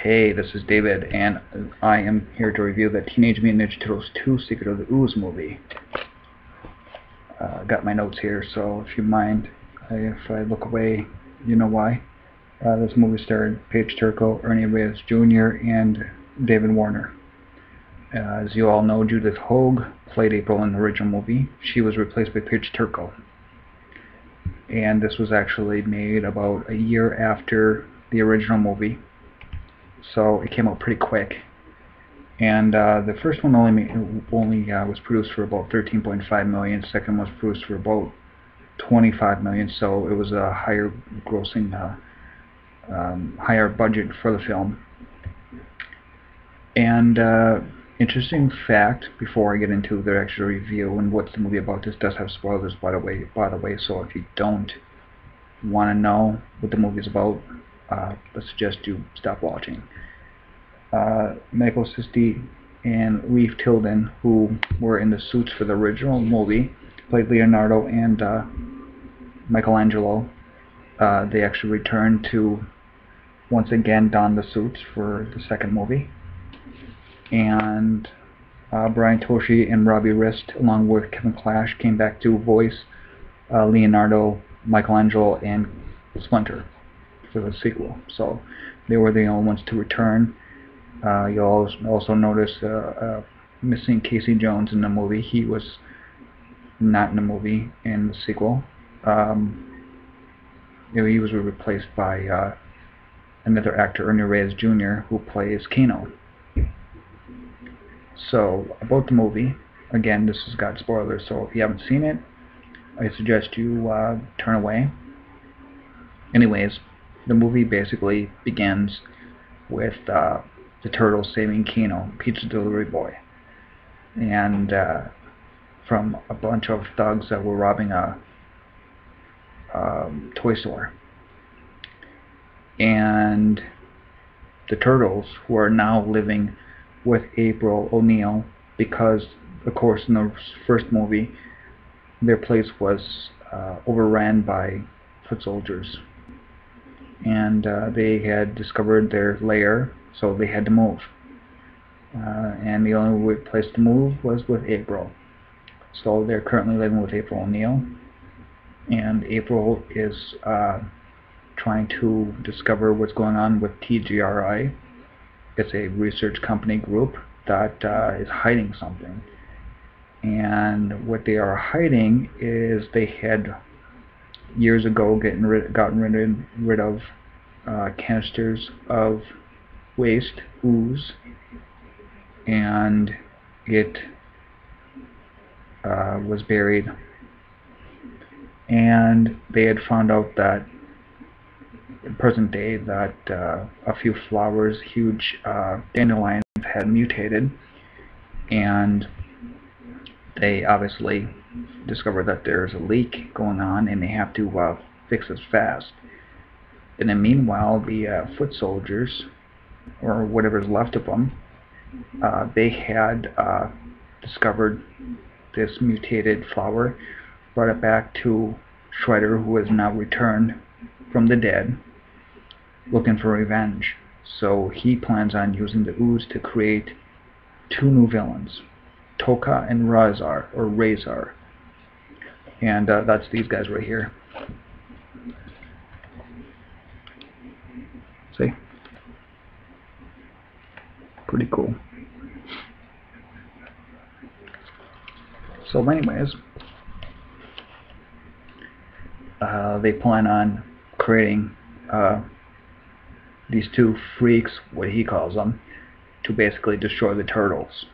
Hey, this is David, and I am here to review the Teenage Mutant Ninja Turtles 2 Secret of the Ooze movie. Got my notes here, so if you mind, if I look away, you know why. This movie starred Paige, Turco, Ernie, Reyes Jr., and David Warner. As you all know, Judith Hogue played April in the original movie. She was replaced by Paige Turco. And this was actually made about a year after the original movie, so it came out pretty quick. And the first one only was produced for about 13.5 million. The second was produced for about 25 million. So it was a higher grossing, higher budget for the film. And interesting fact, before I get into the actual review and what's the movie about, this does have spoilers, by the way. So if you don't want to know what the movie is about, I suggest you stop watching. Michael Sisti and Leif Tilden, who were in the suits for the original movie, played Leonardo and Michelangelo. They actually returned to once again don the suits for the second movie. And Brian Toshi and Robbie Rist, along with Kevin Clash, came back to voice Leonardo, Michelangelo, and Splinter for the sequel. So they were the only ones to return. You'll also notice missing Casey Jones in the movie. He was not in the movie in the sequel. He was replaced by another actor, Ernie Reyes Jr., who plays Kano. So, about the movie, again, this has got spoilers, so if you haven't seen it, I suggest you turn away. Anyways, the movie basically begins with the Turtles saving Keno, pizza delivery boy, and from a bunch of thugs that were robbing a toy store. And the Turtles, who are now living with April O'Neil, because, of course, in the first movie, their place was overran by foot soldiers, and they had discovered their lair, so they had to move. And the only place to move was with April. So they're currently living with April O'Neil, and April is trying to discover what's going on with TGRI. It's a research company group that is hiding something. And what they are hiding is they had years ago gotten rid of canisters of waste, ooze, and it was buried. And they had found out that in present day that a few flowers, huge dandelions, had mutated, and they obviously discovered that there's a leak going on and they have to fix this fast. And then meanwhile, the foot soldiers, or whatever's left of them, they had discovered this mutated flower, brought it back to Shredder, who has now returned from the dead, looking for revenge. So he plans on using the ooze to create two new villains, Toka and Razar, or Razar. And that's these guys right here. See? Pretty cool. So anyways, they plan on creating these two freaks, what he calls them, to basically destroy the Turtles.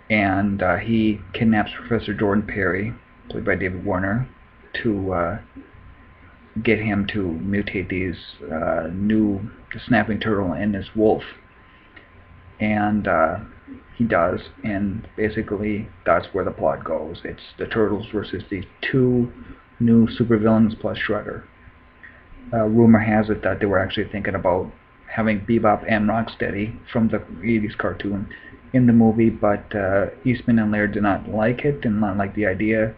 And he kidnaps Professor Jordan Perry, played by David Warner, to get him to mutate these the snapping turtle and this wolf. And he does, and basically that's where the plot goes. It's the Turtles versus these two new supervillains plus Shredder. Rumor has it that they were actually thinking about having Bebop and Rocksteady from the 80s cartoon in the movie, but Eastman and Laird did not like it, did not like the idea,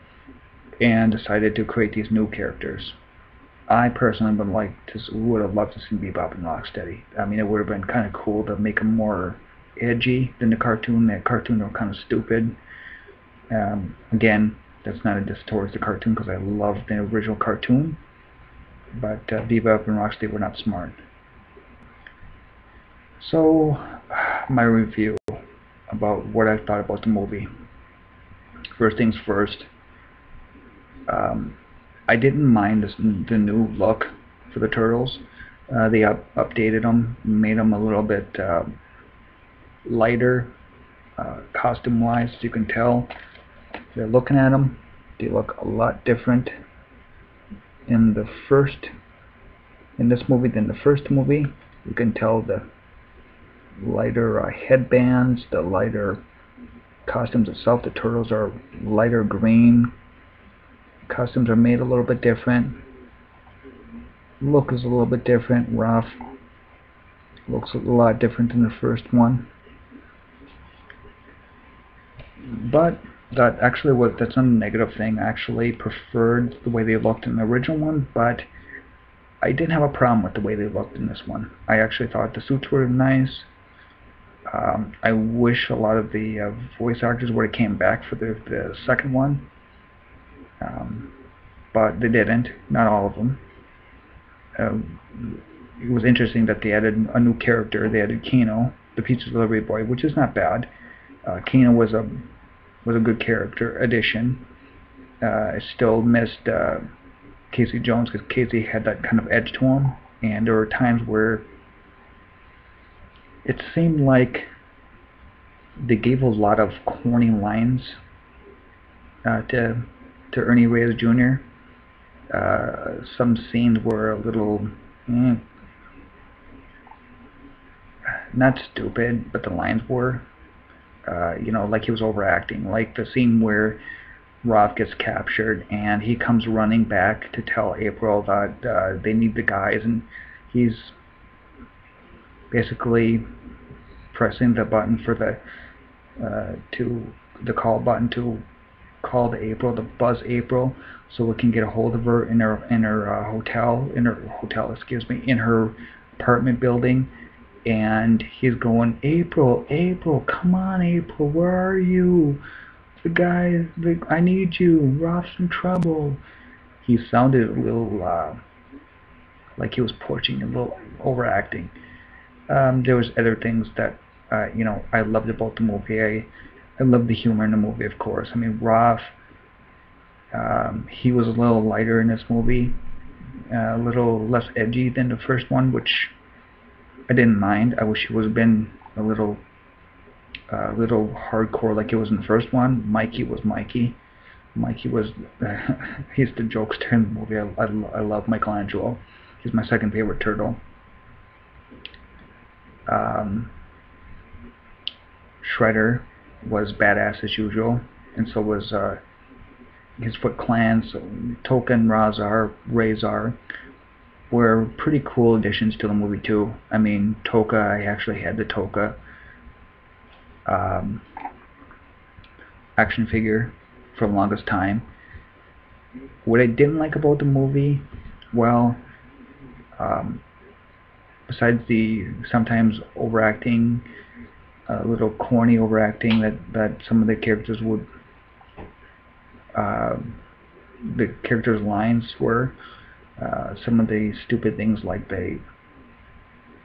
and decided to create these new characters. I personally would have loved to see Bebop and Rocksteady. I mean, it would have been kind of cool to make them more edgy than the cartoon. That cartoon were kind of stupid. Again, that's not a diss towards the cartoon because I love the original cartoon, but Bebop and Rocksteady were not smart. So, my review about what I thought about the movie. First things first, um, I didn't mind the new look for the turtles. They updated them, made them a little bit lighter, costume-wise. You can tell they're looking at them. They look a lot different in the first in this movie than the first movie. You can tell the lighter headbands, the lighter costumes itself. The turtles are lighter green. Costumes are made a little bit different. Look is a little bit different. Rough looks a lot different than the first one. But that's not a negative thing. I actually preferred the way they looked in the original one, but I didn't have a problem with the way they looked in this one. I actually thought the suits were nice. I wish a lot of the voice actors would have came back for the second one, but they didn't. Not all of them. It was interesting that they added a new character. They added Keno, the pizza delivery boy, which is not bad. Keno was a good character addition. I still missed Casey Jones because Casey had that kind of edge to him, and there were times where it seemed like they gave a lot of corny lines to Ernie Reyes Jr. Some scenes were a little not stupid, but the lines were. Like he was overacting. Like the scene where Roth gets captured and he comes running back to tell April that they need the guys, and he's basically pressing the button for the call button to call to April, to buzz April, so we can get a hold of her in her hotel, excuse me, in her apartment building. And he's going, April, come on, April, where are you? I need you. Rob's in trouble. He sounded a little like he was porching, a little overacting. There was other things that I loved about the movie. I loved the humor in the movie, of course. I mean, Roth, he was a little lighter in this movie, a little less edgy than the first one, which I didn't mind. I wish he would have been a little hardcore like it was in the first one. Mikey was Mikey. Mikey was he's the jokester in the movie. I love Michelangelo. He's my second favorite turtle. Shredder was badass as usual, and so was his Foot Clan. So Token, Razar, Razar were pretty cool additions to the movie too. I mean, Toka, I actually had the Toka action figure for the longest time. What I didn't like about the movie, well, besides the sometimes overacting, a little corny overacting that some of the characters would, the characters' lines were, some of the stupid things like the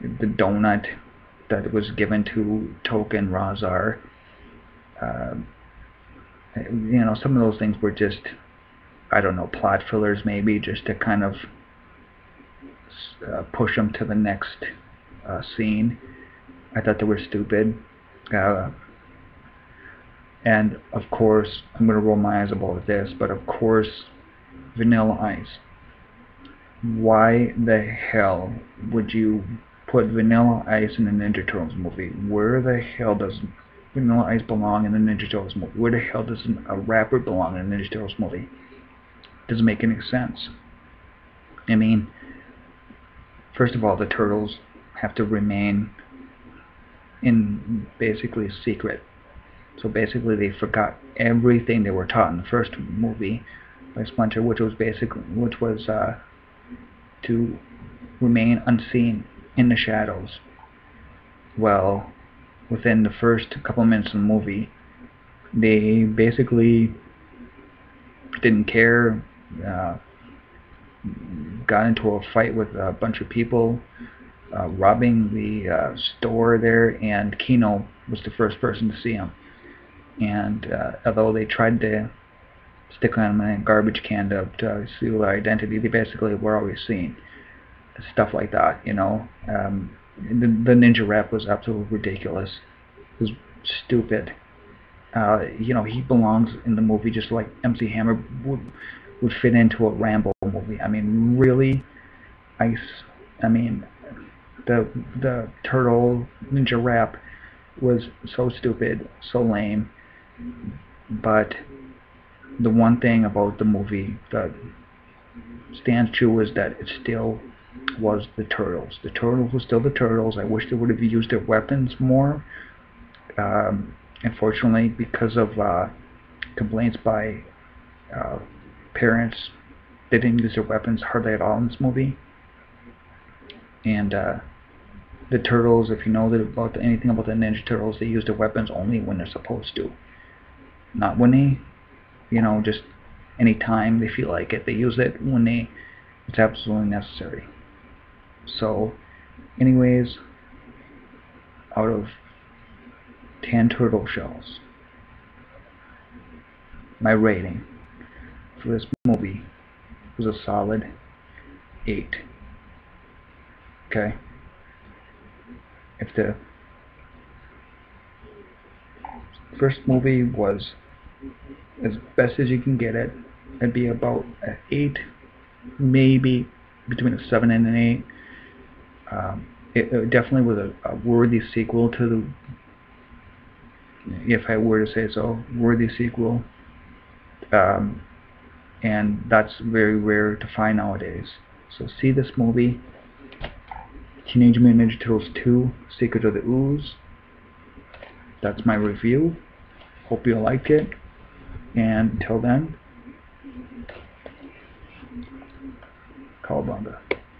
donut that was given to Token Razar. Some of those things were just, I don't know, plot fillers maybe, just to kind of push them to the next scene. I thought they were stupid. And of course, I'm going to roll my eyes about this, but of course, Vanilla Ice. Why the hell would you put Vanilla Ice in a Ninja Turtles movie? Where the hell does Vanilla Ice belong in a Ninja Turtles movie? Where the hell does a rapper belong in a Ninja Turtles movie? Doesn't make any sense. I mean, first of all, the Turtles have to remain in basically secret. So basically, they forgot everything they were taught in the first movie by Splinter, which was to remain unseen in the shadows. Well, within the first couple minutes of the movie, they basically didn't care, uh, got into a fight with a bunch of people, robbing the store there, and Kino was the first person to see him. And although they tried to stick on a garbage can to seal their identity, they basically were always seen. Stuff like that, you know. The ninja rap was absolutely ridiculous. It was stupid. You know, he belongs in the movie just like MC Hammer would fit into a Rambo movie. I mean, really, I, I mean, the turtle ninja rap was so stupid, so lame. But the one thing about the movie that stands true is that it still was the turtles. The turtles were still the turtles. I wish they would have used their weapons more. Um, Unfortunately, because of complaints by uh, parents, they didn't use their weapons hardly at all in this movie. And the turtles, if you know about anything about the Ninja Turtles, they use their weapons only when they're supposed to, not when they, you know, just any time they feel like it. They use it when it's absolutely necessary. So, anyways, out of 10 turtle shells, my rating for this movie was a solid 8. Okay? If the first movie was as best as you can get it, it'd be about an 8, maybe between a 7 and an 8. It definitely was a worthy sequel to the, if I were to say so, worthy sequel. Um, and that's very rare to find nowadays. So see this movie, Teenage Mutant Ninja Turtles 2, Secret of the Ooze. That's my review. Hope you liked it. And until then, Cowabunga.